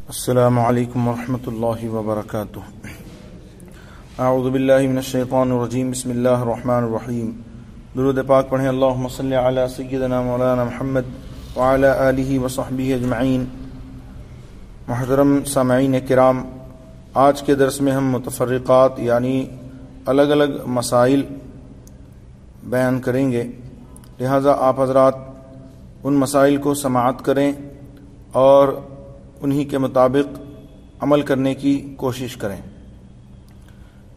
السلام علیکم ورحمۃ اللہ وبرکاتہ. اعوذ باللہ من الشیطان الرجیم. بسم اللہ الرحمن الرحیم. درود پاک پڑھیں. اللہم صلی علی سیدنا مولانا محمد وعلی آلہ وصحبہ اجمعین. محترم سامعین کرام، آج کے درس میں ہم متفرقات یعنی الگ الگ مسائل بیان کریں گے، لہذا آپ حضرات ان مسائل کو سماعت کریں اور انہی کے مطابق عمل کرنے کی کوشش کریں.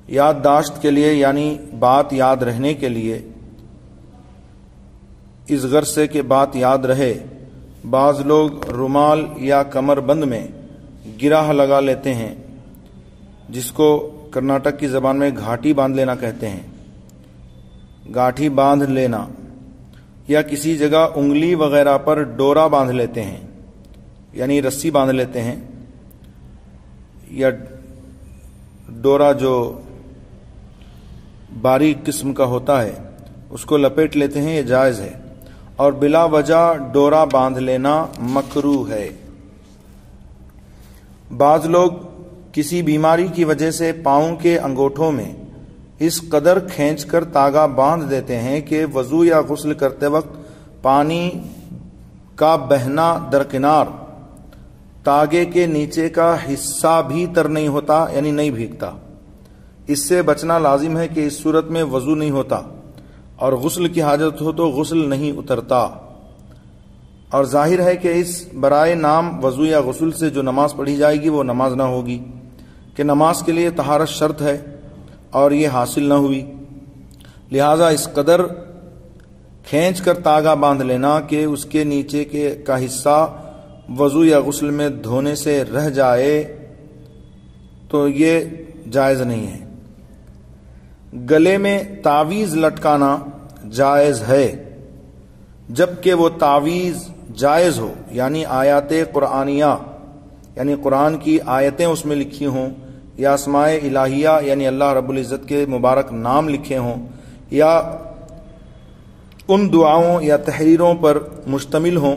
یادداشت کے لیے یعنی بات یاد رہنے کے لیے، اس غرض سے کہ بات یاد رہے، بعض لوگ رومال یا کمر بند میں گرہ لگا لیتے ہیں، جس کو کرناٹک کی زبان میں گھاٹی باندھ لینا کہتے ہیں. گاٹھی باندھ لینا، یا کسی جگہ انگلی وغیرہ پر ڈورا باندھ لیتے ہیں یعنی رسی باندھ لیتے ہیں، یا ڈورا جو باریک قسم کا ہوتا ہے اس کو لپیٹ لیتے ہیں، یہ جائز ہے. اور بلا وجہ ڈورا باندھ لینا مکروہ ہے. بعض لوگ کسی بیماری کی وجہ سے پاؤں کے انگوٹھوں میں اس قدر کھینچ کر تاگا باندھ دیتے ہیں کہ وضو یا غسل کرتے وقت پانی کا بہنا درکنار تاگے کے نیچے کا حصہ بھی تر نہیں ہوتا یعنی نہیں بھیگتا. اس سے بچنا لازم ہے کہ اس صورت میں وضو نہیں ہوتا اور غسل کی حاجت ہو تو غسل نہیں اترتا. اور ظاہر ہے کہ اس برائے نام وضو یا غسل سے جو نماز پڑھی جائے گی وہ نماز نہ ہوگی، کہ نماز کے لیے طہارت شرط ہے اور یہ حاصل نہ ہوئی. لہذا اس قدر کھینچ کر تاگا باندھ لینا کہ اس کے نیچے کا حصہ وضو یا غسل میں دھونے سے رہ جائے تو یہ جائز نہیں ہے. گلے میں تعویذ لٹکانا جائز ہے، جبکہ وہ تعویذ جائز ہو یعنی آیات قرآنیہ یعنی قرآن کی آیتیں اس میں لکھی ہوں، یا اسماء الہیہ یعنی اللہ رب العزت کے مبارک نام لکھے ہوں، یا ان دعاؤں یا تحریروں پر مشتمل ہوں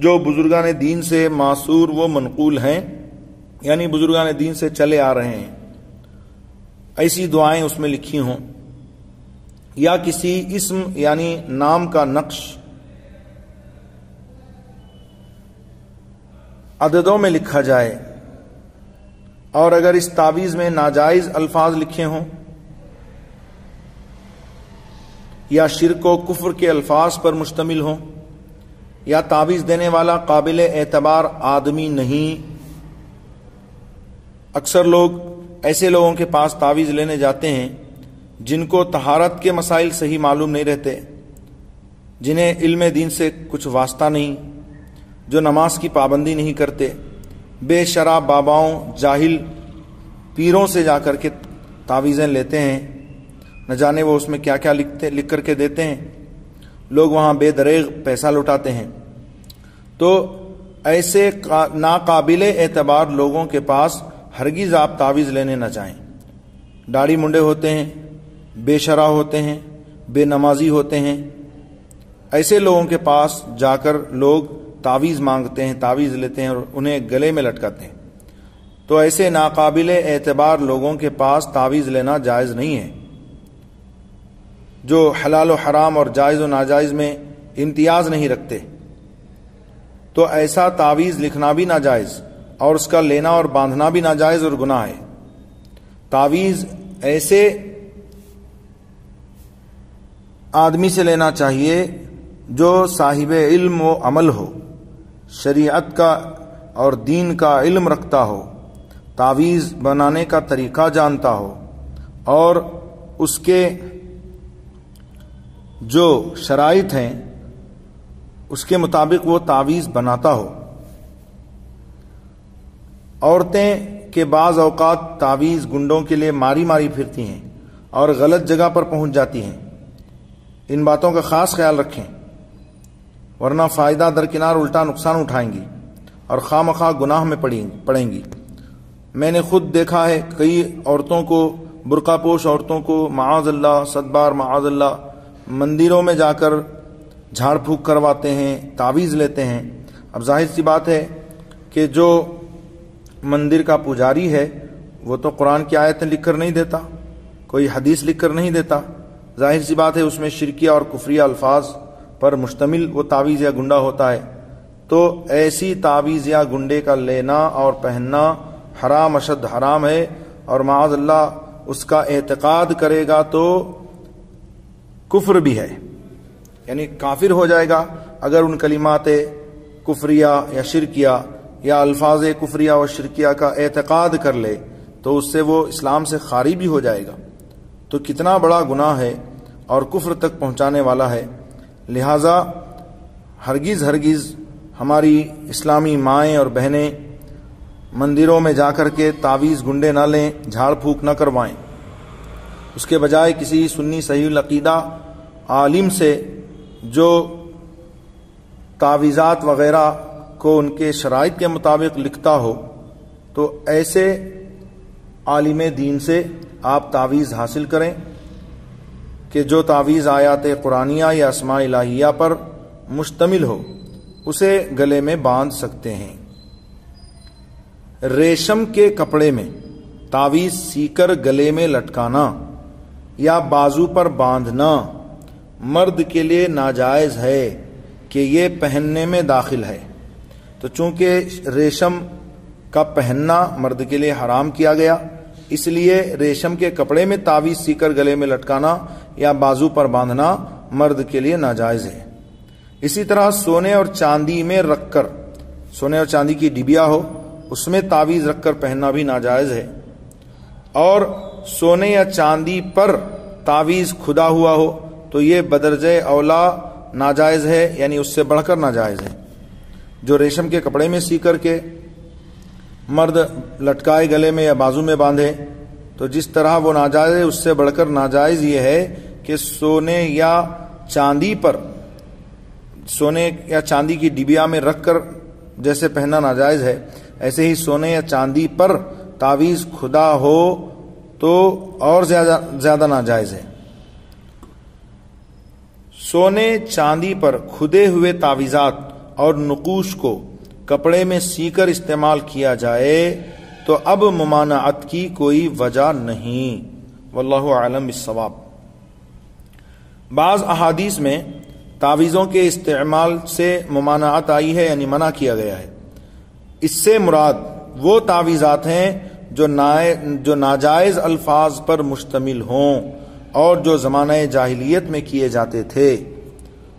جو بزرگان دین سے معصور و منقول ہیں یعنی بزرگان دین سے چلے آ رہے ہیں. ایسی دعائیں اس میں لکھی ہوں، یا کسی اسم یعنی نام کا نقش عددوں میں لکھا جائے، اور اگر اس تعویذ میں ناجائز الفاظ لکھے ہوں یا شرک و کفر کے الفاظ پر مشتمل ہوں، یا تعویذ دینے والا قابل اعتبار آدمی نہیں. اکثر لوگ ایسے لوگوں کے پاس تعویذ لینے جاتے ہیں جن کو طہارت کے مسائل صحیح معلوم نہیں رہتے، جنہیں علم دین سے کچھ واسطہ نہیں، جو نماز کی پابندی نہیں کرتے، بے شرع باباؤں جاہل پیروں سے جا کر کے تعویذیں لیتے ہیں. نہ جانے وہ اس میں کیا کیا لکھ کر کے دیتے ہیں. لوگ وہاں بے دریغ پیسہ لٹاتے ہیں. تو ایسے ناقابل اعتبار لوگوں کے پاس ہرگز آپ تعویذ لینے نہ جائیں. داڑھی منڈے ہوتے ہیں، بے شرع ہوتے ہیں، بے نمازی ہوتے ہیں. ایسے لوگوں کے پاس جا کر لوگ تعویذ مانگتے ہیں، تعویذ لیتے ہیں اور انہیں گلے میں لٹکاتے ہیں. تو ایسے ناقابل اعتبار لوگوں کے پاس تعویذ لینا جائز نہیں ہے، جو حلال و حرام اور جائز و ناجائز میں امتیاز نہیں رکھتے. تو ایسا تعویذ لکھنا بھی ناجائز اور اس کا لینا اور باندھنا بھی ناجائز اور گناہ ہے. تعویذ ایسے آدمی سے لینا چاہیے جو صاحب علم و عمل ہو، شریعت کا اور دین کا علم رکھتا ہو، تعویذ بنانے کا طریقہ جانتا ہو، اور اس کے جو شرائط ہیں اس کے مطابق وہ تعویذ بناتا ہو. عورتیں کے بعض اوقات تعویذ گنڈوں کے لیے ماری ماری پھرتی ہیں اور غلط جگہ پر پہنچ جاتی ہیں. ان باتوں کا خاص خیال رکھیں، ورنہ فائدہ درکنار الٹا نقصان اٹھائیں گی اور خواہ مخواہ گناہ میں پڑیں گی. میں نے خود دیکھا ہے کئی عورتوں کو، برقع پوش عورتوں کو معاذ اللہ، صد بار معاذ اللہ، مندروں میں جا کر جھاڑ پھونک کرواتے ہیں، تعویذ لیتے ہیں. اب ظاہر سی بات ہے کہ جو مندر کا پجاری ہے وہ تو قرآن کی آیتیں لکھ کر نہیں دیتا، کوئی حدیث لکھ کر نہیں دیتا، ظاہر سی بات ہے اس میں شرکیہ اور کفریہ الفاظ پر مشتمل وہ تعویذ یا گنڈا ہوتا ہے، تو ایسی تعویذ یا گنڈے کا لینا اور پہننا حرام اشد حرام ہے، اور معاذ اللہ اس کا اعتقاد کرے گا تو کفر بھی ہے، یعنی کافر ہو جائے گا اگر ان کلمات کفریہ یا شرکیہ یا الفاظ کفریہ و شرکیہ کا اعتقاد کر لے تو اس سے وہ اسلام سے خارج بھی ہو جائے گا، تو کتنا بڑا گناہ ہے اور کفر تک پہنچانے والا ہے۔ لہذا ہرگز ہماری اسلامی مائیں اور بہنیں مندروں میں جا کر کے تعویذ گنڈے نہ لیں، جھاڑ پھونک نہ کروائیں، اس کے بجائے کسی سنی صحیح العقیدہ عالم سے جو تعویذات وغیرہ کو ان کے شرائط کے مطابق لکھتا ہو تو ایسے عالم دین سے آپ تعویذ حاصل کریں کہ جو تعویذ آیات قرآنیہ یا اسماء الہیہ پر مشتمل ہو، اسے گلے میں باندھ سکتے ہیں۔ ریشم کے کپڑے میں تعویذ سی کر گلے میں لٹکانا یا بازو پر باندھنا مرد کے لیے ناجائز ہے کہ یہ پہننے میں داخل ہے، تو چونکہ ریشم کا پہننا مرد کے لیے حرام کیا گیا، اس لیے ریشم کے کپڑے میں تعویذ سی کر گلے میں لٹکانا یا بازو پر باندھنا مرد کے لیے ناجائز ہے۔ اسی طرح سونے اور چاندی میں رکھ کر، سونے اور چاندی کی ڈبیا ہو اس میں تعویذ رکھ کر پہننا بھی ناجائز ہے، اور سونے یا چاندی پر تعویذ کھدا ہوا ہو تو یہ بدرجہ اولا ناجائز ہے، یعنی اس سے بڑھ کر ناجائز ہے۔ جو ریشم کے کپڑے میں سی کر کے مرد لٹکائے گلے میں یا بازو میں باندھے تو جس طرح وہ ناجائز ہے، اس سے بڑھ کر ناجائز یہ ہے کہ سونے یا چاندی پر، سونے یا چاندی کی ڈبیا میں رکھ کر جیسے پہننا ناجائز ہے، ایسے ہی سونے یا چاندی پر تعویذ کھدا ہو تو اور زیادہ ناجائز ہے۔ سونے چاندی پر کھدے ہوئے تعویذات اور نقوش کو کپڑے میں سی کر استعمال کیا جائے تو اب ممانعت کی کوئی وجہ نہیں، واللہ اعلم بالصواب۔ بعض احادیث میں تعویذوں کے استعمال سے ممانعت آئی ہے، یعنی منع کیا گیا ہے، اس سے مراد وہ تعویذات ہیں جو ناجائز الفاظ پر مشتمل ہوں اور جو زمانہ جاہلیت میں کیے جاتے تھے،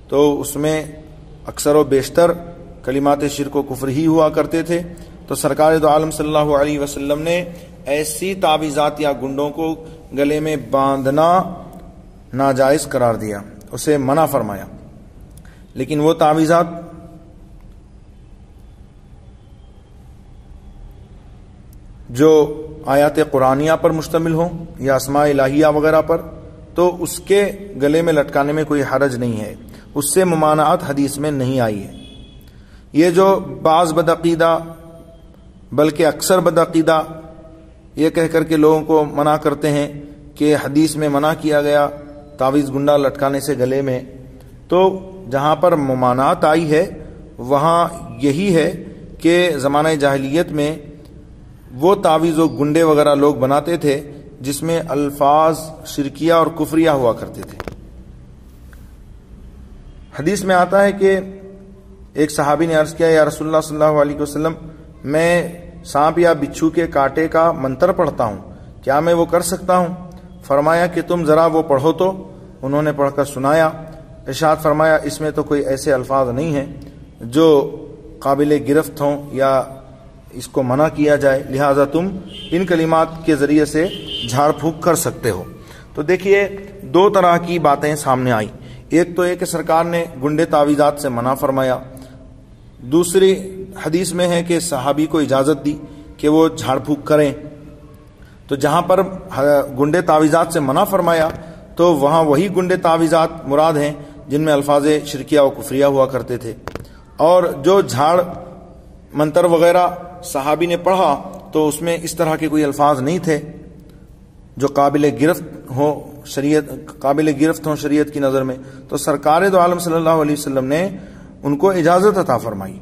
تو اس میں اکثر و بیشتر کلمات شرک و کفر ہی ہوا کرتے تھے، تو سرکار دو عالم صلی اللہ علیہ وسلم نے ایسی تعویذات یا گنڈوں کو گلے میں باندھنا ناجائز قرار دیا، اسے منع فرمایا۔ لیکن وہ تعویذات جو آیات قرآنیہ پر مشتمل ہوں یا اسماء الہیہ وغیرہ پر، تو اس کے گلے میں لٹکانے میں کوئی حرج نہیں ہے، اس سے ممانعت حدیث میں نہیں آئی ہے۔ یہ جو بعض بدعقیدہ بلکہ اکثر بدعقیدہ یہ کہہ کر کے لوگوں کو منع کرتے ہیں کہ حدیث میں منع کیا گیا تعویذ گنڈا لٹکانے سے گلے میں، تو جہاں پر ممانعت آئی ہے وہاں یہی ہے کہ زمانہ جاہلیت میں وہ تعویذ و گنڈے وغیرہ لوگ بناتے تھے جس میں الفاظ شرکیہ اور کفریہ ہوا کرتے تھے۔ حدیث میں آتا ہے کہ ایک صحابی نے عرض کیا، یا رسول اللہ صلی اللہ علیہ وسلم، میں سانپ یا بچھو کے کاٹے کا منتر پڑھتا ہوں، کیا میں وہ کر سکتا ہوں؟ فرمایا کہ تم ذرا وہ پڑھو تو۔ انہوں نے پڑھ کر سنایا، ارشاد فرمایا اس میں تو کوئی ایسے الفاظ نہیں ہیں جو قابل گرفت ہوں یا اس کو منع کیا جائے، لہٰذا تم ان کلمات کے ذریعے سے جھاڑ پھونک کر سکتے ہو۔ تو دیکھیے دو طرح کی باتیں سامنے آئیں، ایک تو یہ کہ سرکار نے گنڈے تعویذات سے منع فرمایا، دوسری حدیث میں ہے کہ صحابی کو اجازت دی کہ وہ جھاڑ پھونک کریں۔ تو جہاں پر گنڈے تعویذات سے منع فرمایا تو وہاں وہی گنڈے تعویذات مراد ہیں جن میں الفاظ شرکیہ و کفریہ ہوا کرتے تھے، اور جو جھاڑ منتر وغیرہ صحابی نے پڑھا تو اس میں اس طرح کے کوئی الفاظ نہیں تھے جو قابل گرفت ہوں شریعت کی نظر میں، تو سرکار دو عالم صلی اللہ علیہ وسلم نے ان کو اجازت عطا فرمائی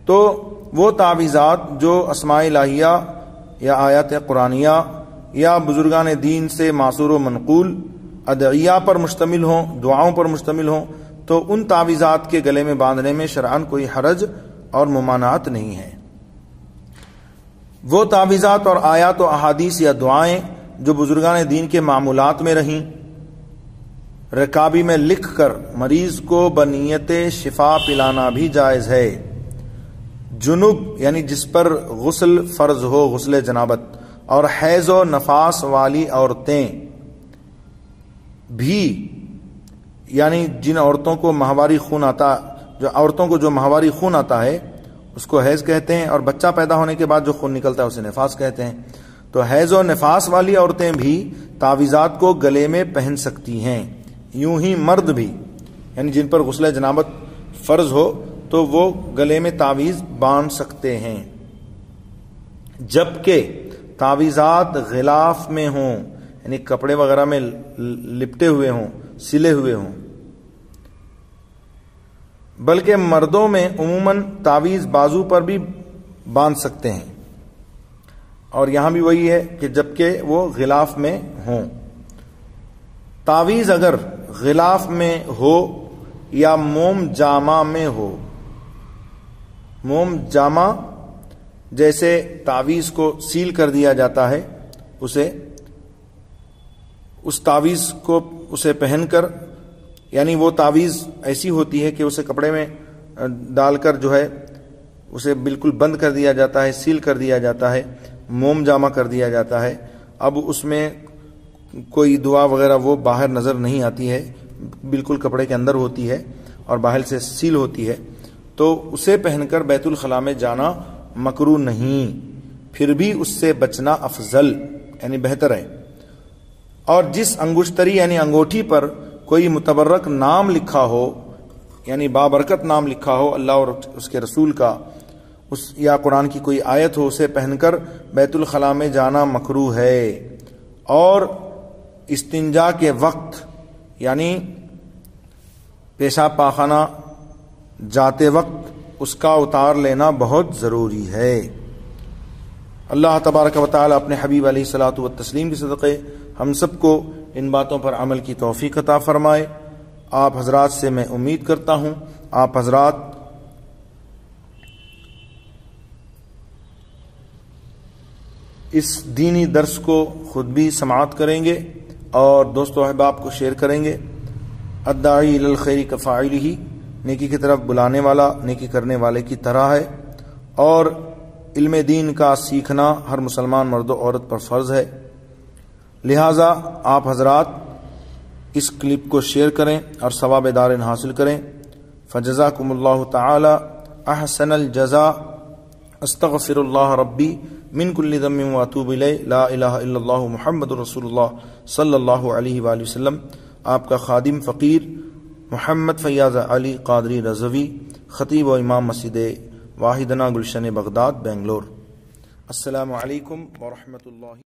تو وہ تعویذات جو اسماء الہیہ یا آیات قرآنیہ یا بزرگان دین سے معصور و منقول ادعیہ پر مشتمل ہوں، دعاؤں پر مشتمل ہوں، تو ان تعویذات کے گلے میں باندھنے میں شرعاً کوئی حرج اور ممانعت نہیں ہے۔ وہ تعویذات اور آیات و احادیث یا دعائیں جو بزرگان دین کے معمولات میں رہیں، رکابی میں لکھ کر مریض کو بنیت شفا پلانا بھی جائز ہے۔ جنب یعنی جس پر غسل فرض ہو، غسل جنابت، اور حیض و نفاس والی عورتیں بھی، یعنی جن عورتوں کو ماہواری خون آتا، جو ماہواری خون آتا ہے اس کو حیض کہتے ہیں، اور بچہ پیدا ہونے کے بعد جو خون نکلتا ہے اسے نفاس کہتے ہیں، تو حیض و نفاس والی عورتیں بھی تعویذات کو گلے میں پہن سکتی ہیں۔ یوں ہی مرد بھی، یعنی جن پر غسل جنابت فرض ہو تو وہ گلے میں تعویذ باندھ سکتے ہیں، جبکہ تعویذات غلاف میں ہوں، یعنی کپڑے وغیرہ میں لپٹے ہوئے ہوں، سلے ہوئے ہوں۔ بلکہ مردوں میں عموماً تعویذ بازو پر بھی باندھ سکتے ہیں، اور یہاں بھی وہی ہے کہ جبکہ وہ غلاف میں ہوں۔ تعویذ اگر غلاف میں ہو یا موم جامہ میں ہو، موم جامہ جیسے تعویذ کو سیل کر دیا جاتا ہے، اس تعویذ کو اسے پہن کر، یعنی وہ تعویذ ایسی ہوتی ہے کہ اسے کپڑے میں ڈال کر جو ہے اسے بالکل بند کر دیا جاتا ہے، سیل کر دیا جاتا ہے، موم جامہ کر دیا جاتا ہے۔ اب اس میں کوئی دعا وغیرہ وہ باہر نظر نہیں آتی ہے، بالکل کپڑے کے اندر ہوتی ہے اور باہر سے سیل ہوتی ہے، تو اسے پہن کر بیت الخلاء میں جانا مکروہ نہیں، پھر بھی اس سے بچنا افضل یعنی بہتر ہے۔ اور جس انگشتری یعنی انگوٹھی پر کوئی متبرک نام لکھا ہو، یعنی بابرکت نام لکھا ہو اللہ اور اس کے رسول کا، یا قرآن کی کوئی آیت ہو، اسے پہن کر بیت الخلاء میں جانا مکروہ ہے۔ اور استنجا کے وقت یعنی پیشاب پاخانہ جاتے وقت اس کا اتار لینا بہت ضروری ہے۔ اللہ تبارک و تعالی اپنے حبیب علیہ الصلوۃ والتسلیم کے صدقے ہم سب کو ان باتوں پر عمل کی توفیق عطا فرمائے۔ آپ حضرات سے میں امید کرتا ہوں آپ حضرات اس دینی درس کو خود بھی سماعت کریں گے اور دوست و احباب کو شیئر کریں گے۔ الداعی الی الخیر کفاعلہ، نیکی کی طرف بلانے والا نیکی کرنے والے کی طرح ہے، اور علم دین کا سیکھنا ہر مسلمان مرد و عورت پر فرض ہے۔ لہٰذا آپ حضرات اس کلپ کو شیئر کریں اور ثواب دارین حاصل کریں۔ فجزاکم اللہ تعالی احسن الجزاء، استغفر اللہ ربی من کل ذنب واتوب الیہ، لا الہ الا اللہ محمد رسول اللہ صلی اللہ علیہ وآلہ وسلم۔ آپ کا خادم فقیر محمد فیاض علی قادری رضوی، خطیب و امام مسجد واحدنا گلشن بغداد، بنگلور۔ السلام علیکم ورحمۃ اللہ۔